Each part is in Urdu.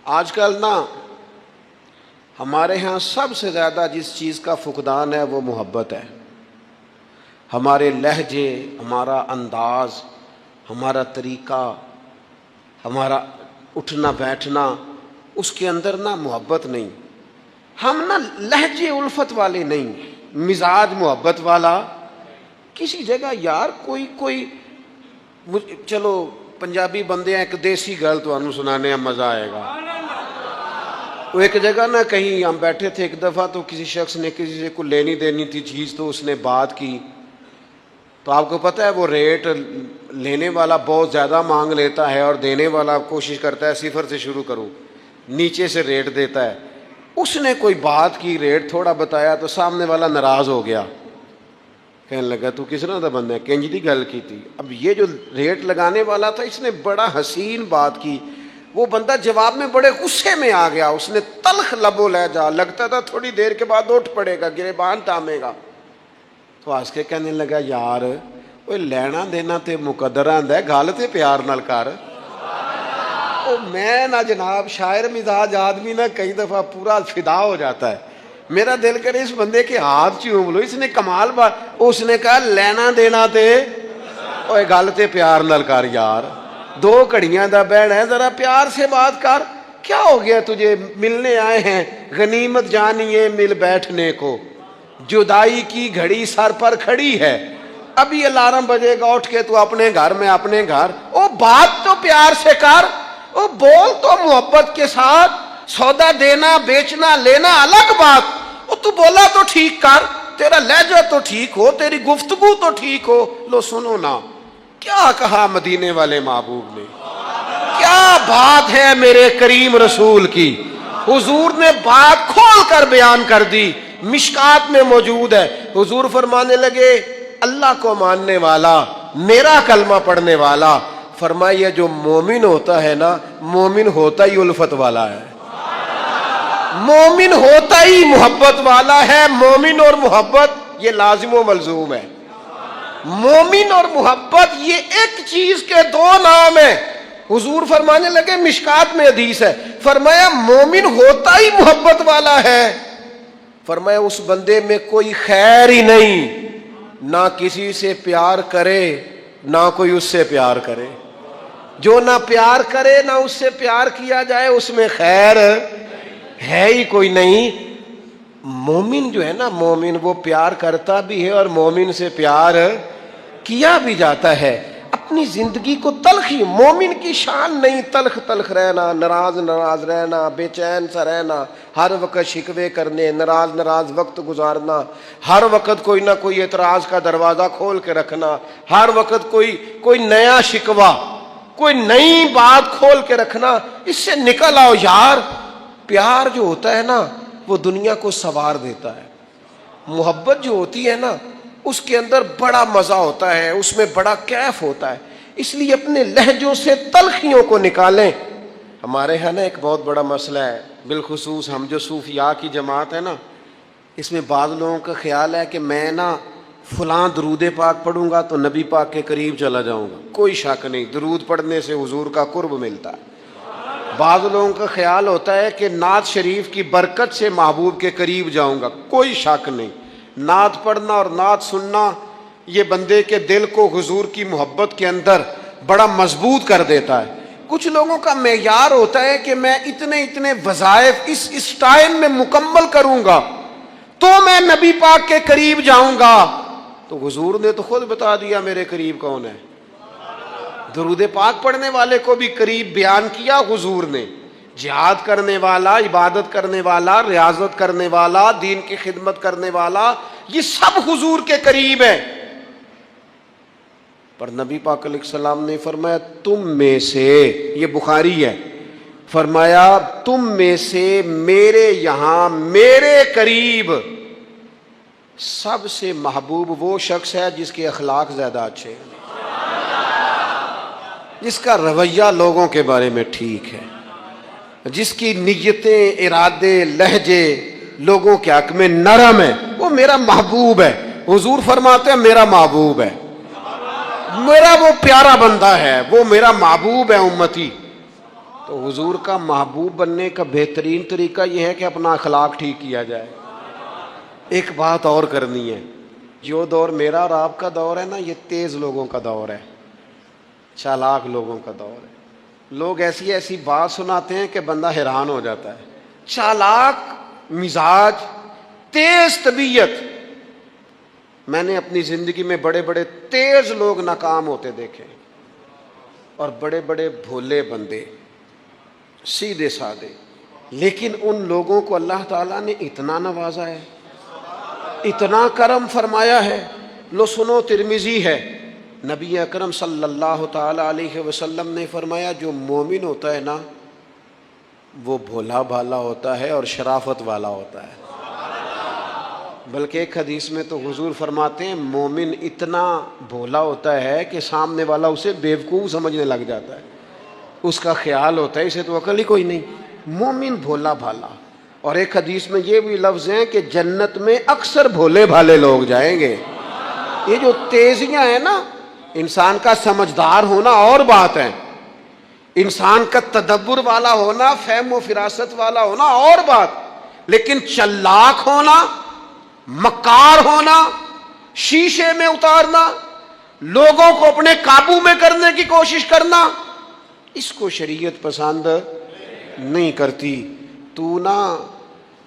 آج کل نا ہمارے ہاں سب سے زیادہ جس چیز کا فقدان ہے وہ محبت ہے. ہمارے لہجے، ہمارا انداز، ہمارا طریقہ، ہمارا اٹھنا بیٹھنا، اس کے اندر نا محبت نہیں. ہم نا لہجے الفت والے نہیں، مزاج محبت والا. کسی جگہ یار کوئی چلو پنجابی بندے ہیں، ایک دیسی گل تو انہوں سنانے میں مزہ آئے گا. وہ ایک جگہ نا کہیں ہم بیٹھے تھے ایک دفعہ، تو کسی شخص نے کسی سے کوئی لینی دینی تھی چیز، تو اس نے بات کی. تو آپ کو پتہ ہے وہ ریٹ لینے والا بہت زیادہ مانگ لیتا ہے اور دینے والا کوشش کرتا ہے صفر سے شروع کروں، نیچے سے ریٹ دیتا ہے. اس نے کوئی بات کی، ریٹ تھوڑا بتایا تو سامنے والا ناراض ہو گیا، کہنے لگا تو کس طرح کا بندہ ہے، کنج دی گل کی تھی. اب یہ جو ریٹ لگانے والا تھا اس نے بڑا حسین بات کی، وہ بندہ جواب میں بڑے غصے میں آ گیا. اس نے تلخ لبو لہجہ، لگتا تھا تھوڑی دیر کے بعد اٹھ پڑے گا، گریبان تامے گا. تو ہنس کے کہنے لگا یار وہ لینا دینا تے مقدر آندا ہے، گل تے پیار نال کر. میں نہ جناب شاعر مزاج آدمی نہ کئی دفعہ پورا فدا ہو جاتا ہے. میرا دل کرے اس بندے کے ہاتھ چوم لو، اس نے کمال بات. اس نے کہا لینا دینا تے اوے گل تے پیار نال کر یار، دو گھڑیاں دا بہن ہے، ذرا پیار سے بات کر. کیا ہو گیا تجھے، ملنے آئے ہیں، غنیمت جانیے مل بیٹھنے کو، جدائی کی گھڑی سر پر کھڑی ہے، ابھی الارم بجے گا اٹھ کے تو اپنے گھر میں اپنے گھر. او بات تو پیار سے کر، او بول تو محبت کے ساتھ. سودا دینا بیچنا لینا الگ بات، او تو بولا تو ٹھیک کر، تیرا لہجہ تو ٹھیک ہو، تیری گفتگو تو ٹھیک ہو. لو سنو نا کیا کہا مدینے والے محبوب نے، کیا بات ہے میرے کریم رسول کی. حضور نے بات کھول کر بیان کر دی، مشکات میں موجود ہے. حضور فرمانے لگے اللہ کو ماننے والا، میرا کلمہ پڑھنے والا، فرمایا جو مومن ہوتا ہے نا، مومن ہوتا ہی الفت والا ہے، مومن ہوتا ہی محبت والا ہے. مومن اور محبت یہ لازم و ملزوم ہے. مومن اور محبت یہ ایک چیز کے دو نام ہیں. حضور فرمانے لگے مشکات میں حدیث ہے، فرمایا مومن ہوتا ہی محبت والا ہے. فرمایا اس بندے میں کوئی خیر ہی نہیں، نہ کسی سے پیار کرے نہ کوئی اس سے پیار کرے. جو نہ پیار کرے نہ اس سے پیار کیا جائے اس میں خیر ہے ہی کوئی نہیں. مومن جو ہے نا، مومن وہ پیار کرتا بھی ہے اور مومن سے پیار کیا بھی جاتا ہے. اپنی زندگی کو تلخی، مومن کی شان نہیں تلخ تلخ رہنا، ناراض ناراض رہنا، بے چین سا رہنا، ہر وقت شکوے کرنے، ناراض وقت گزارنا، ہر وقت کوئی نہ کوئی اعتراض کا دروازہ کھول کے رکھنا، ہر وقت کوئی نیا شکوہ، کوئی نئی بات کھول کے رکھنا. اس سے نکل آؤ یار. پیار جو ہوتا ہے نا وہ دنیا کو سنوار دیتا ہے. محبت جو ہوتی ہے نا اس کے اندر بڑا مزہ ہوتا ہے، اس میں بڑا کیف ہوتا ہے. اس لیے اپنے لہجوں سے تلخیوں کو نکالیں. ہمارے ہاں نا ایک بہت بڑا مسئلہ ہے، بالخصوص ہم جو صوفیاء کی جماعت ہے نا، اس میں بعض لوگوں کا خیال ہے کہ میں نا فلاں درود پاک پڑھوں گا تو نبی پاک کے قریب چلا جاؤں گا. کوئی شک نہیں، درود پڑھنے سے حضور کا قرب ملتا ہے. بعض لوگوں کا خیال ہوتا ہے کہ نعت شریف کی برکت سے محبوب کے قریب جاؤں گا. کوئی شک نہیں، نعت پڑھنا اور نعت سننا یہ بندے کے دل کو حضور کی محبت کے اندر بڑا مضبوط کر دیتا ہے. کچھ لوگوں کا معیار ہوتا ہے کہ میں اتنے وظائف اس ٹائم میں مکمل کروں گا تو میں نبی پاک کے قریب جاؤں گا. تو حضور نے تو خود بتا دیا میرے قریب کون ہے. درود پاک پڑھنے والے کو بھی قریب بیان کیا حضور نے. جہاد کرنے والا، عبادت کرنے والا، ریاضت کرنے والا، دین کی خدمت کرنے والا، یہ سب حضور کے قریب ہیں. پر نبی پاک علیہ السلام نے فرمایا تم میں سے، یہ بخاری ہے، فرمایا تم میں سے میرے یہاں میرے قریب سب سے محبوب وہ شخص ہے جس کے اخلاق زیادہ اچھے ہیں، جس کا رویہ لوگوں کے بارے میں ٹھیک ہے، جس کی نیتیں، ارادے، لہجے لوگوں کے حق میں نرم ہے، وہ میرا محبوب ہے. حضور فرماتے ہیں میرا محبوب ہے، میرا وہ پیارا بندہ ہے، وہ میرا محبوب ہے امتی. تو حضور کا محبوب بننے کا بہترین طریقہ یہ ہے کہ اپنا اخلاق ٹھیک کیا جائے۔ ایک بات اور کرنی ہے، جو دور میرا اور آپ کا دور ہے نا، یہ تیز لوگوں کا دور ہے، چالاک لوگوں کا دور ہے۔ لوگ ایسی ایسی بات سناتے ہیں کہ بندہ حیران ہو جاتا ہے۔ چالاک مزاج، تیز طبیعت۔ میں نے اپنی زندگی میں بڑے بڑے تیز لوگ ناکام ہوتے دیکھے، اور بڑے بڑے بھولے بندے، سیدھے سادے، لیکن ان لوگوں کو اللہ تعالیٰ نے اتنا نوازا ہے، اتنا کرم فرمایا ہے۔ لو سنو، ترمذی ہے، نبی اکرم صلی اللہ تعالی علیہ وسلم نے فرمایا جو مومن ہوتا ہے نا، وہ بھولا بھالا ہوتا ہے اور شرافت والا ہوتا ہے۔ بلکہ ایک حدیث میں تو حضور فرماتے ہیں مومن اتنا بھولا ہوتا ہے کہ سامنے والا اسے بیوقوف سمجھنے لگ جاتا ہے، اس کا خیال ہوتا ہے اسے تو عقل ہی کوئی نہیں۔ مومن بھولا بھالا۔ اور ایک حدیث میں یہ بھی لفظ ہیں کہ جنت میں اکثر بھولے بھالے لوگ جائیں گے۔ یہ جو تیزیاں ہیں نا، انسان کا سمجھدار ہونا اور بات ہے، انسان کا تدبر والا ہونا، فہم و فراست والا ہونا اور بات، لیکن چلاک ہونا، مکار ہونا، شیشے میں اتارنا، لوگوں کو اپنے قابو میں کرنے کی کوشش کرنا، اس کو شریعت پسند نہیں کرتی۔ تو نہ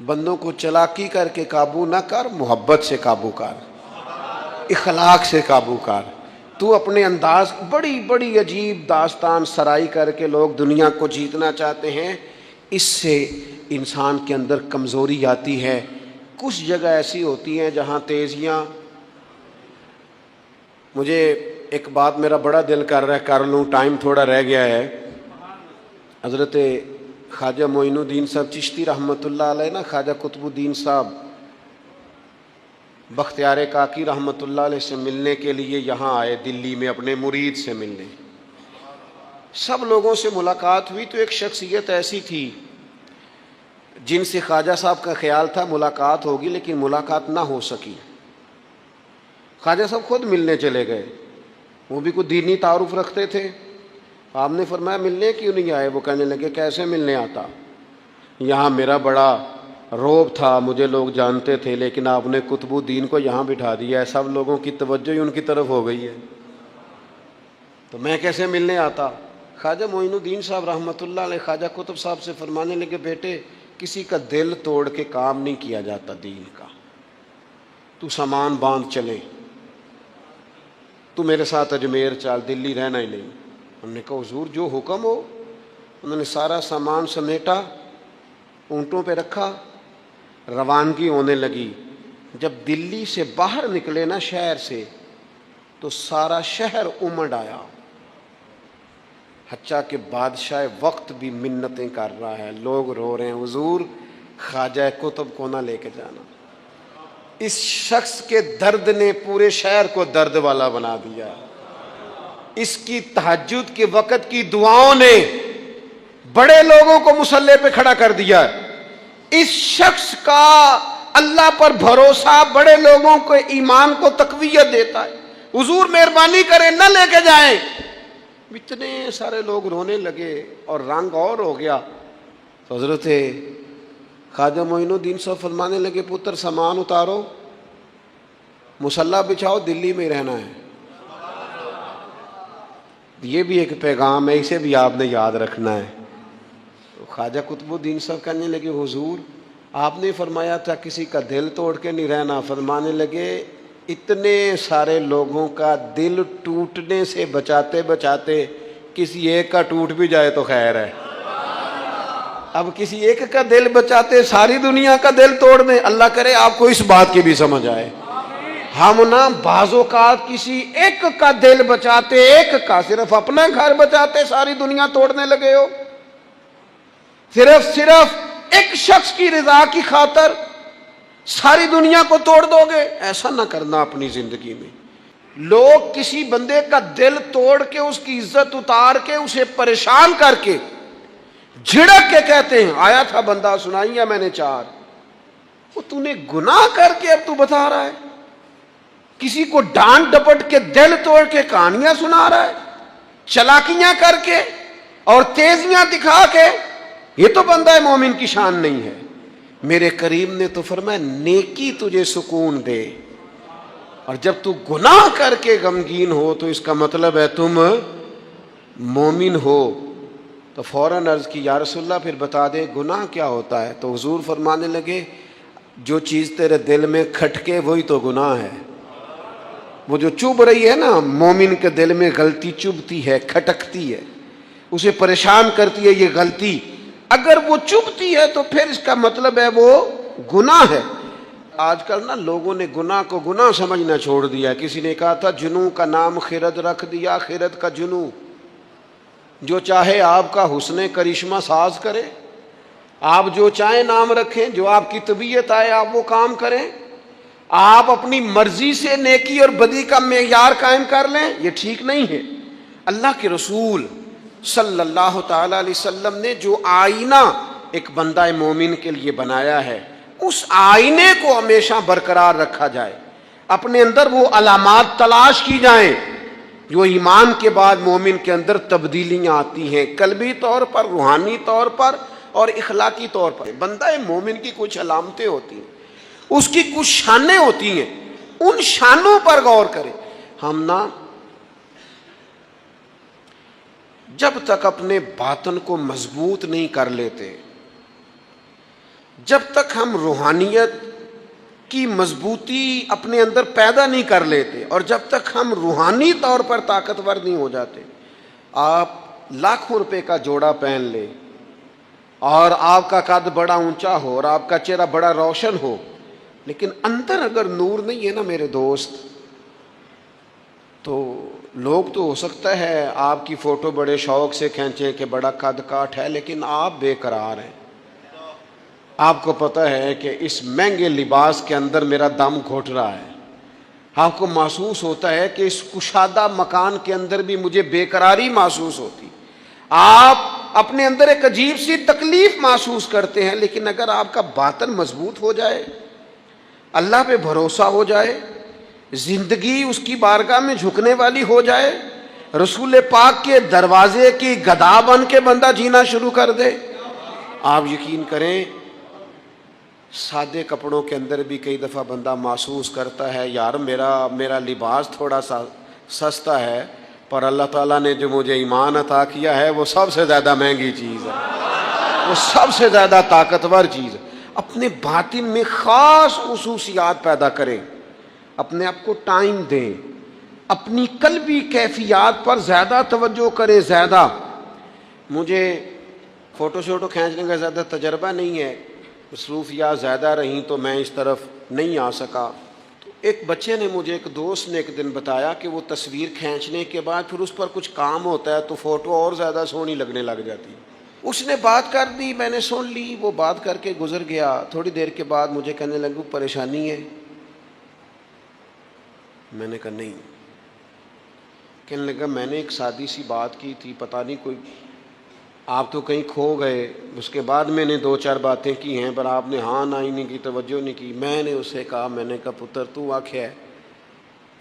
بندوں کو چلاکی کر کے قابو نہ کر، محبت سے قابو کر، اخلاق سے قابو کر۔ تو اپنے انداز، بڑی بڑی عجیب داستان سرائی کر کے لوگ دنیا کو جیتنا چاہتے ہیں، اس سے انسان کے اندر کمزوری آتی ہے۔ کچھ جگہ ایسی ہوتی ہیں جہاں تیزیاں، مجھے ایک بات میرا بڑا دل کر رہا ہے، کر لوں، ٹائم تھوڑا رہ گیا ہے۔ حضرت خواجہ معین الدین صاحب چشتی رحمۃ اللہ علیہ نا، خواجہ قطب الدین صاحب بختیار کاکی رحمۃ اللہ علیہ سے ملنے کے لیے یہاں آئے، دلی میں اپنے مرید سے ملنے۔ سب لوگوں سے ملاقات ہوئی تو ایک شخصیت ایسی تھی جن سے خواجہ صاحب کا خیال تھا ملاقات ہوگی، لیکن ملاقات نہ ہو سکی۔ خواجہ صاحب خود ملنے چلے گئے، وہ بھی کوئی دینی تعارف رکھتے تھے۔ آپ نے فرمایا ملنے کیوں نہیں آئے؟ وہ کہنے لگے کیسے ملنے آتا، یہاں میرا بڑا روب تھا، مجھے لوگ جانتے تھے، لیکن آپ نے قطب الدین کو یہاں بٹھا دیا ہے، سب لوگوں کی توجہ ہی ان کی طرف ہو گئی ہے، تو میں کیسے ملنے آتا؟ خواجہ معین الدین صاحب رحمۃ اللہ علیہ خواجہ قطب صاحب سے فرمانے لگے بیٹے، کسی کا دل توڑ کے کام نہیں کیا جاتا دین کا، تو سامان باندھ چلے، تو میرے ساتھ اجمیر چل، دلی رہنا ہی نہیں۔ ہم نے کہا حضور جو حکم ہو۔ انہوں نے سارا سامان سمیٹا، اونٹوں پہ رکھا، روانگی ہونے لگی۔ جب دلی سے باہر نکلے نا شہر سے، تو سارا شہر امڑ آیا، حتیٰ کہ بادشاہ وقت بھی منتیں کر رہا ہے، لوگ رو رہے ہیں حضور خواجہ قطب کو نہ لے کے جانا۔ اس شخص کے درد نے پورے شہر کو درد والا بنا دیا، اس کی تہجد کے وقت کی دعاؤں نے بڑے لوگوں کو مصلی پہ کھڑا کر دیا۔ اس شخص کا اللہ پر بھروسہ بڑے لوگوں کو ایمان کو تقویت دیتا ہے۔ حضور مہربانی کریں نہ لے کے جائیں۔ اتنے سارے لوگ رونے لگے اور رنگ اور ہو گیا۔ تو حضرت خواجہ معین الدین صاحب فرمانے لگے پتر سامان اتارو، مصلی بچھاؤ، دلی میں ہی رہنا ہے۔ یہ بھی ایک پیغام ہے، اسے بھی آپ نے یاد رکھنا ہے۔ خواجہ قطب الدین صاحب کہنے لگے حضور آپ نے فرمایا تھا کسی کا دل توڑ کے نہیں رہنا۔ فرمانے لگے اتنے سارے لوگوں کا دل ٹوٹنے سے بچاتے بچاتے کسی ایک کا ٹوٹ بھی جائے تو خیر ہے۔ اب کسی ایک کا دل بچاتے ساری دنیا کا دل توڑ دیں، اللہ کرے آپ کو اس بات کی بھی سمجھ آئے۔ ہم نا بعض اوقات کسی ایک کا دل بچاتے، ایک کا، صرف اپنا گھر بچاتے ساری دنیا توڑنے لگے ہو۔ صرف ایک شخص کی رضا کی خاطر ساری دنیا کو توڑ دو گے، ایسا نہ کرنا اپنی زندگی میں۔ لوگ کسی بندے کا دل توڑ کے اس کی عزت اتار کے اسے پریشان کر کے جھڑک کے کہتے ہیں آیا تھا بندہ سنائی ہے میں نے چار، وہ تو نے گناہ کر کے اب تو بتا رہا ہے، کسی کو ڈانٹ ڈپٹ کے دل توڑ کے کہانیاں سنا رہا ہے، چلاکیاں کر کے اور تیزیاں دکھا کے یہ تو بندہ مومن کی شان نہیں ہے. میرے کریم نے تو فرمایا نیکی تجھے سکون دے، اور جب تو گناہ کر کے غمگین ہو تو اس کا مطلب ہے تم مومن ہو. تو فوراً عرض کی یا رسول اللہ پھر بتا دے گناہ کیا ہوتا ہے؟ تو حضور فرمانے لگے جو چیز تیرے دل میں کھٹکے وہی تو گناہ ہے. وہ جو چبھ رہی ہے نا، مومن کے دل میں غلطی چبھتی ہے، کھٹکتی ہے، اسے پریشان کرتی ہے یہ غلطی. اگر وہ چبھتی ہے تو پھر اس کا مطلب ہے وہ گناہ ہے. آج کل نا لوگوں نے گناہ کو گناہ سمجھنا چھوڑ دیا. کسی نے کہا تھا جنوں کا نام خرد رکھ دیا، خرد کا جنوں. جو چاہے آپ کا حسن کرشمہ ساز کرے، آپ جو چاہیں نام رکھیں، جو آپ کی طبیعت آئے آپ وہ کام کریں، آپ اپنی مرضی سے نیکی اور بدی کا معیار قائم کر لیں، یہ ٹھیک نہیں ہے. اللہ کے رسول صلی اللہ تعالی علیہ وسلم نے جو آئینہ ایک بندہ مومن کے لیے بنایا ہے، اس آئینے کو ہمیشہ برقرار رکھا جائے. اپنے اندر وہ علامات تلاش کی جائیں جو ایمان کے بعد مومن کے اندر تبدیلیاں آتی ہیں، قلبی طور پر، روحانی طور پر اور اخلاقی طور پر. بندہ مومن کی کچھ علامتیں ہوتی ہیں، اس کی کچھ شانیں ہوتی ہیں، ان شانوں پر غور کریں. ہم نا جب تک اپنے باطن کو مضبوط نہیں کر لیتے، جب تک ہم روحانیت کی مضبوطی اپنے اندر پیدا نہیں کر لیتے، اور جب تک ہم روحانی طور پر طاقتور نہیں ہو جاتے، آپ لاکھوں روپے کا جوڑا پہن لیں اور آپ کا قد بڑا اونچا ہو اور آپ کا چہرہ بڑا روشن ہو، لیکن اندر اگر نور نہیں ہے نا میرے دوست، تو لوگ تو ہو سکتا ہے آپ کی فوٹو بڑے شوق سے کھینچیں کہ بڑا قد کاٹ ہے، لیکن آپ بے قرار ہیں. آپ کو پتہ ہے کہ اس مہنگے لباس کے اندر میرا دم گھٹ رہا ہے. آپ کو محسوس ہوتا ہے کہ اس کشادہ مکان کے اندر بھی مجھے بے قراری محسوس ہوتی. آپ اپنے اندر ایک عجیب سی تکلیف محسوس کرتے ہیں. لیکن اگر آپ کا باطن مضبوط ہو جائے، اللہ پہ بھروسہ ہو جائے، زندگی اس کی بارگاہ میں جھکنے والی ہو جائے، رسول پاک کے دروازے کی گدا بن کے بندہ جینا شروع کر دے، آپ یقین کریں سادے کپڑوں کے اندر بھی کئی دفعہ بندہ محسوس کرتا ہے یار میرا لباس تھوڑا سا سستا ہے، پر اللہ تعالیٰ نے جو مجھے ایمان عطا کیا ہے وہ سب سے زیادہ مہنگی چیز ہے، وہ سب سے زیادہ طاقتور چیز ہے. اپنے باطن میں خاص خصوصیات پیدا کریں، اپنے آپ کو ٹائم دیں، اپنی قلبی کیفیات پر زیادہ توجہ کریں. زیادہ مجھے فوٹو شوٹو کھینچنے کا زیادہ تجربہ نہیں ہے، مصروفیات زیادہ رہیں تو میں اس طرف نہیں آ سکا. تو ایک بچے نے مجھے، ایک دوست نے ایک دن بتایا کہ وہ تصویر کھینچنے کے بعد پھر اس پر کچھ کام ہوتا ہے تو فوٹو اور زیادہ سونی لگنے لگ جاتی. اس نے بات کر دی، میں نے سن لی، وہ بات کر کے گزر گیا. تھوڑی دیر کے بعد مجھے کہنے لگا پریشانی ہے. میں نے کہا نہیں. کہنے لگا میں نے ایک سادی سی بات کی تھی، پتہ نہیں کوئی آپ تو کہیں کھو گئے. اس کے بعد میں نے 2-4 باتیں کی ہیں پر آپ نے ہاں نہ ہی نہیں کی، توجہ نہیں کی. میں نے اسے کہا، میں نے کہا پتر تو آکھیا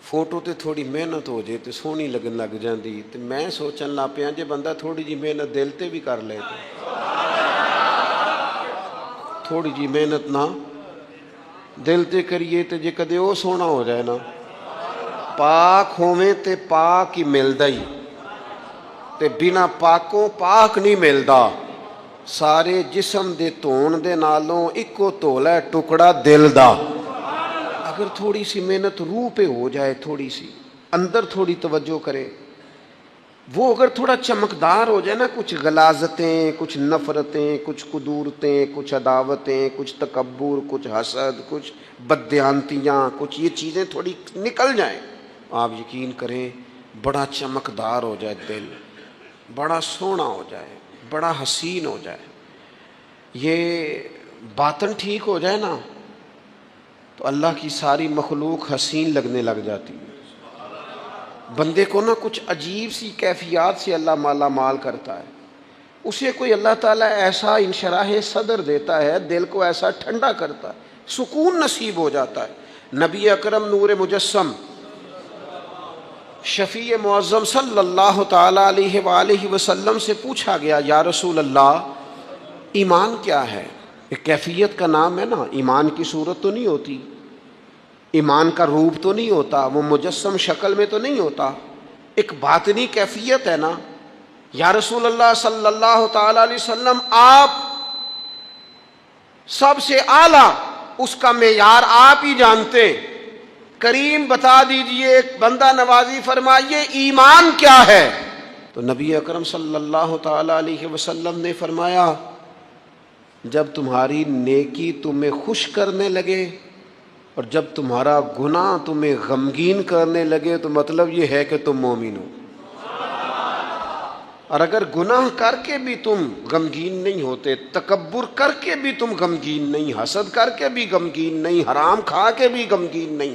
فوٹو تے تھوڑی محنت ہو جائے تے سونی لگن لگ جاندی. تے میں سوچن لگ پیا جے بندہ تھوڑی جی محنت دل تے بھی کر لے، تھوڑی جی محنت نہ دل تے کریے تے جے کدے وہ سونا ہو جائے نا، پاک ہوویں تے پاک ہی ملدا ہی، تے بنا پاکوں پاک نہیں ملدا. سارے جسم دے دھون دے نالوں اکو دھولا ہے ٹکڑا دل دا. اگر تھوڑی سی محنت روح پہ ہو جائے، تھوڑی سی اندر تھوڑی توجہ کرے، وہ اگر تھوڑا چمکدار ہو جائے نا، کچھ غلاظتیں، کچھ نفرتیں، کچھ قدورتیں، کچھ عداوتیں، کچھ تکبر، کچھ حسد، کچھ بددیانتیاں، کچھ یہ چیزیں تھوڑی نکل جائیں، آپ یقین کریں بڑا چمکدار ہو جائے دل، بڑا سونا ہو جائے، بڑا حسین ہو جائے. یہ باطن ٹھیک ہو جائے نا تو اللہ کی ساری مخلوق حسین لگنے لگ جاتی ہے. بندے کو نا کچھ عجیب سی کیفیات سے اللہ مالا مال کرتا ہے. اسے کوئی اللہ تعالیٰ ایسا انشراح صدر دیتا ہے، دل کو ایسا ٹھنڈا کرتا ہے، سکون نصیب ہو جاتا ہے. نبی اکرم نور مجسم شفیع معظم صلی اللہ تعالی علیہ وآلہ وسلم سے پوچھا گیا یا رسول اللہ ایمان کیا ہے؟ ایک کیفیت کا نام ہے نا، ایمان کی صورت تو نہیں ہوتی، ایمان کا روپ تو نہیں ہوتا، وہ مجسم شکل میں تو نہیں ہوتا، ایک باطنی کیفیت ہے نا۔ یا رسول اللہ صلی اللہ تعالی علیہ وسلم آپ سب سے اعلیٰ اس کا معیار آپ ہی جانتے، کریم بتا دیجئے، ایک بندہ نوازی فرمائیے ایمان کیا ہے؟ تو نبی اکرم صلی اللہ تعالی علیہ وسلم نے فرمایا جب تمہاری نیکی تمہیں خوش کرنے لگے اور جب تمہارا گناہ تمہیں غمگین کرنے لگے تو مطلب یہ ہے کہ تم مومن ہو، اور اگر گناہ کر کے بھی تم غمگین نہیں ہوتے، تکبر کر کے بھی تم غمگین نہیں، حسد کر کے بھی غمگین نہیں، حرام کھا کے بھی غمگین نہیں،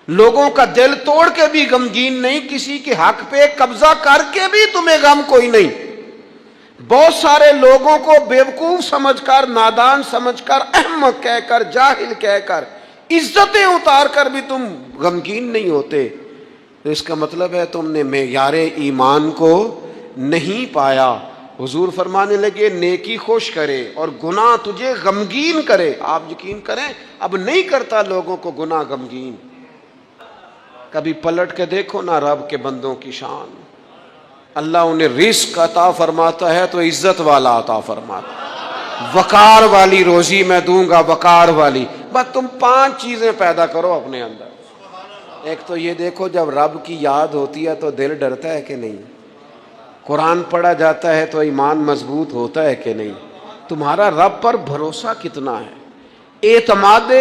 لوگوں کا دل توڑ کے بھی غمگین نہیں، کسی کے حق پہ قبضہ کر کے بھی تمہیں غم کوئی نہیں، بہت سارے لوگوں کو بیوقوف سمجھ کر، نادان سمجھ کر، احمق کہہ کر، جاہل کہہ کر، عزتیں اتار کر بھی تم غمگین نہیں ہوتے، تو اس کا مطلب ہے تم نے معیار ایمان کو نہیں پایا۔ حضور فرمانے لگے نیکی خوش کرے اور گناہ تجھے غمگین کرے، آپ یقین کریں اب نہیں کرتا لوگوں کو گناہ غمگین۔ کبھی پلٹ کے دیکھو نا رب کے بندوں کی شان، اللہ انہیں رزق عطا فرماتا ہے تو عزت والا عطا فرماتا ہے، وقار والی روزی میں دوں گا، وقار والی۔ بس تم 5 چیزیں پیدا کرو اپنے اندر۔ ایک تو یہ دیکھو جب رب کی یاد ہوتی ہے تو دل ڈرتا ہے کہ نہیں، قرآن پڑھا جاتا ہے تو ایمان مضبوط ہوتا ہے کہ نہیں، تمہارا رب پر بھروسہ کتنا ہے، اعتماد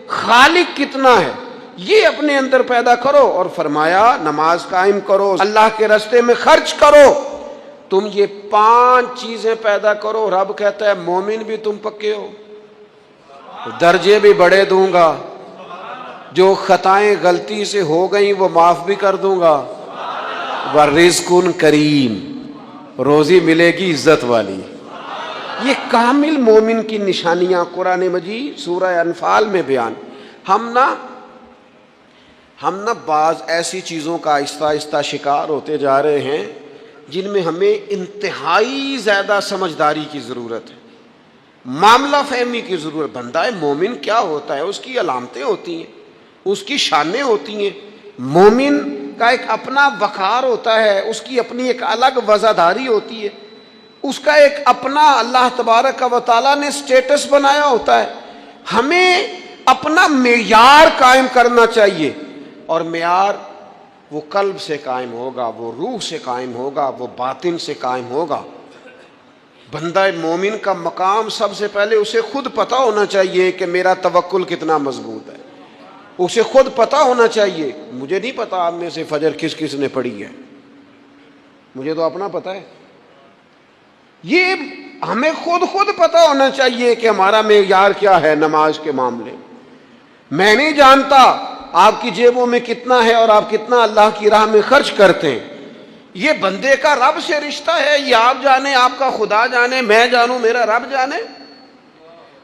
خالق کتنا ہے، یہ اپنے اندر پیدا کرو۔ اور فرمایا نماز قائم کرو، اللہ کے راستے میں خرچ کرو، تم یہ 5 چیزیں پیدا کرو، رب کہتا ہے مومن بھی تم پکے ہو، درجے بھی بڑے دوں گا، جو خطائیں غلطی سے ہو گئیں وہ معاف بھی کر دوں گا، ورزق کریم، روزی ملے گی عزت والی۔ یہ کامل مومن کی نشانیاں قرآن مجید سورہ انفال میں بیان۔ ہم نا بعض ایسی چیزوں کا آہستہ آہستہ شکار ہوتے جا رہے ہیں جن میں ہمیں انتہائی زیادہ سمجھداری کی ضرورت ہے، معاملہ فہمی کی ضرورت۔ بندہ مومن کیا ہوتا ہے، اس کی علامتیں ہوتی ہیں، اس کی شانیں ہوتی ہیں۔ مومن کا ایک اپنا وقار ہوتا ہے، اس کی اپنی ایک الگ وزاداری ہوتی ہے، اس کا ایک اپنا اللہ تبارک و تعالیٰ نے سٹیٹس بنایا ہوتا ہے۔ ہمیں اپنا معیار قائم کرنا چاہیے، اور معیار وہ قلب سے قائم ہوگا، وہ روح سے قائم ہوگا، وہ باطن سے قائم ہوگا۔ بندہ مومن کا مقام سب سے پہلے اسے خود پتہ ہونا چاہیے کہ میرا توکل کتنا مضبوط ہے، اسے خود پتہ ہونا چاہیے۔ مجھے نہیں پتا آپ میں سے فجر کس کس نے پڑھی ہے، مجھے تو اپنا پتہ ہے۔ یہ ہمیں خود پتہ ہونا چاہیے کہ ہمارا معیار کیا ہے نماز کے معاملے میں نہیں جانتا آپ کی جیبوں میں کتنا ہے اور آپ کتنا اللہ کی راہ میں خرچ کرتے ہیں، یہ بندے کا رب سے رشتہ ہے، یہ آپ جانے، آپ کا خدا جانے، میں جانوں، میرا رب جانے۔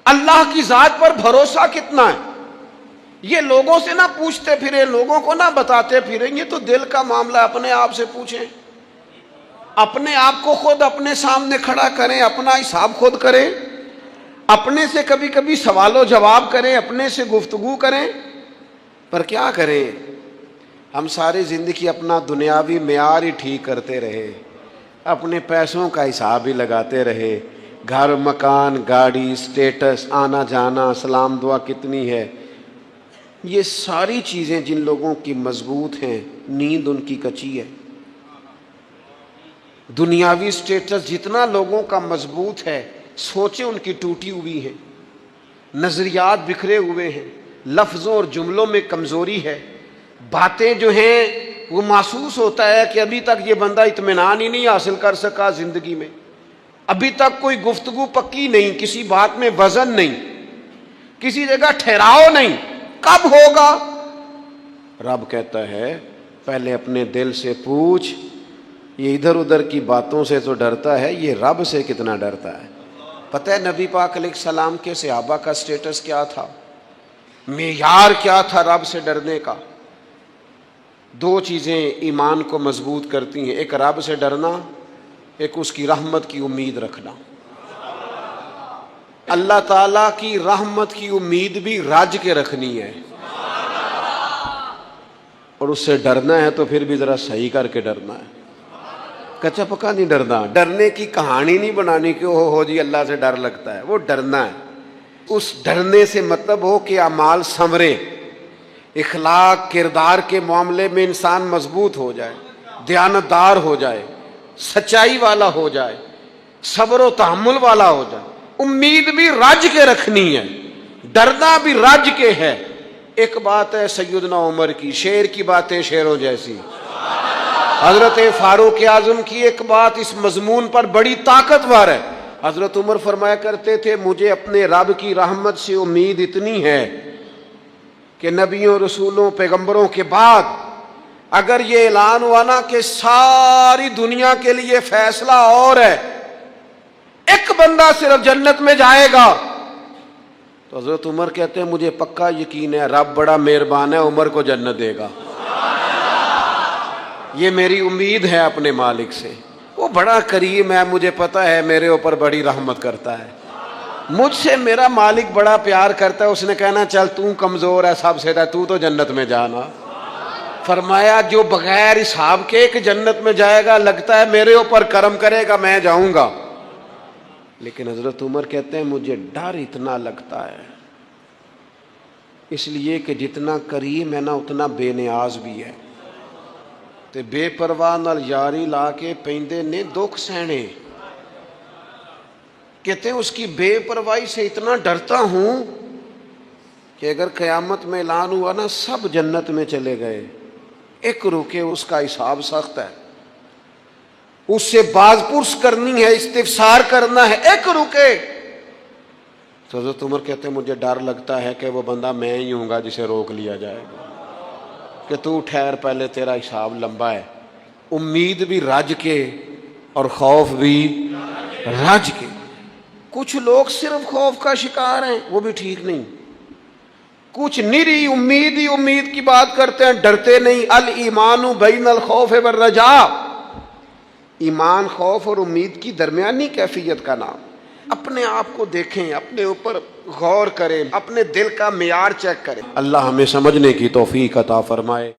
اللہ کی ذات پر بھروسہ کتنا ہے، یہ لوگوں سے نہ پوچھتے پھریں، لوگوں کو نہ بتاتے پھریں، یہ تو دل کا معاملہ، اپنے آپ سے پوچھیں، اپنے آپ کو خود اپنے سامنے کھڑا کریں، اپنا حساب خود کریں، اپنے سے کبھی کبھی سوال و جواب کریں، اپنے سے گفتگو کریں۔ پر کیا کریں، ہم ساری زندگی اپنا دنیاوی معیار ہی ٹھیک کرتے رہے، اپنے پیسوں کا حساب ہی لگاتے رہے، گھر، مکان، گاڑی، سٹیٹس، آنا جانا، سلام دعا کتنی ہے، یہ ساری چیزیں جن لوگوں کی مضبوط ہیں نیند ان کی کچی ہے۔ دنیاوی سٹیٹس جتنا لوگوں کا مضبوط ہے سوچیں ان کی ٹوٹی ہوئی ہیں، نظریات بکھرے ہوئے ہیں، لفظوں اور جملوں میں کمزوری ہے، باتیں جو ہیں وہ محسوس ہوتا ہے کہ ابھی تک یہ بندہ اطمینان ہی نہیں حاصل کر سکا زندگی میں، ابھی تک کوئی گفتگو پکی نہیں، کسی بات میں وزن نہیں، کسی جگہ ٹھہراؤ نہیں، کب ہوگا؟ رب کہتا ہے پہلے اپنے دل سے پوچھ، یہ ادھر ادھر کی باتوں سے تو ڈرتا ہے، یہ رب سے کتنا ڈرتا ہے۔ پتہ ہے نبی پاک علیہ السلام کے صحابہ کا سٹیٹس کیا تھا، معیار کیا تھا رب سے ڈرنے کا؟ دو چیزیں ایمان کو مضبوط کرتی ہیں، ایک رب سے ڈرنا، ایک اس کی رحمت کی امید رکھنا۔ اللہ تعالیٰ کی رحمت کی امید بھی رج کے رکھنی ہے، اور اس سے ڈرنا ہے تو پھر بھی ذرا صحیح کر کے ڈرنا ہے، کچا پکا نہیں ڈرنا۔ ڈرنے کی کہانی نہیں بنانی کہ ہو جی اللہ سے ڈر لگتا ہے، وہ ڈرنا ہے۔ اس ڈرنے سے مطلب ہو کہ اعمال سنورے، اخلاق کردار کے معاملے میں انسان مضبوط ہو جائے، دیانتدار ہو جائے، سچائی والا ہو جائے، صبر و تحمل والا ہو جائے۔ امید بھی رج کے رکھنی ہے، ڈرنا بھی رج کے ہے۔ ایک بات ہے سیدنا عمر کی، شیر کی باتیں شیروں جیسی، حضرت فاروق اعظم کی ایک بات اس مضمون پر بڑی طاقتور ہے۔ حضرت عمر فرمایا کرتے تھے مجھے اپنے رب کی رحمت سے امید اتنی ہے کہ نبیوں رسولوں پیغمبروں کے بعد اگر یہ اعلان ہوا نا کہ ساری دنیا کے لیے فیصلہ اور ہے، ایک بندہ صرف جنت میں جائے گا، تو حضرت عمر کہتے ہیں مجھے پکا یقین ہے رب بڑا مہربان ہے، عمر کو جنت دے گا۔ یہ میری امید ہے اپنے مالک سے، وہ بڑا کریم ہے، مجھے پتا ہے میرے اوپر بڑی رحمت کرتا ہے، مجھ سے میرا مالک بڑا پیار کرتا ہے۔ اس نے کہنا چل تو کمزور ہے سب سے، تو تو جنت میں جانا۔ فرمایا جو بغیر حساب کے ایک جنت میں جائے گا، لگتا ہے میرے اوپر کرم کرے گا میں جاؤں گا، لیکن حضرت عمر کہتے ہیں مجھے ڈر اتنا لگتا ہے، اس لیے کہ جتنا کریم ہے نا اتنا بے نیاز بھی ہے، تے بے پرواہ نال یاری لا کے پیندے نے دکھ سہنے۔ کہتے ہیں اس کی بے پرواہی سے اتنا ڈرتا ہوں کہ اگر قیامت میں اعلان ہوا نا سب جنت میں چلے گئے، ایک رکے اس کا حساب سخت ہے، اس سے باز پرس کرنی ہے، استفسار کرنا ہے، ایک رکے۔ تو حضرت عمر کہتے ہیں مجھے ڈر لگتا ہے کہ وہ بندہ میں ہی ہوں گا جسے روک لیا جائے گا کہ تو ٹھہر پہلے تیرا حساب لمبا ہے۔ امید بھی رج کے اور خوف بھی رج کے۔ کچھ لوگ صرف خوف کا شکار ہیں، وہ بھی ٹھیک نہیں۔ کچھ نری امید ہی امید کی بات کرتے ہیں، ڈرتے نہیں۔ الایمان بین الخوف والرجاء، ایمان خوف اور امید کی درمیانی کیفیت کا نام۔ اپنے آپ کو دیکھیں، اپنے اوپر غور کریں، اپنے دل کا معیار چیک کریں۔ اللہ ہمیں سمجھنے کی توفیق عطا فرمائے۔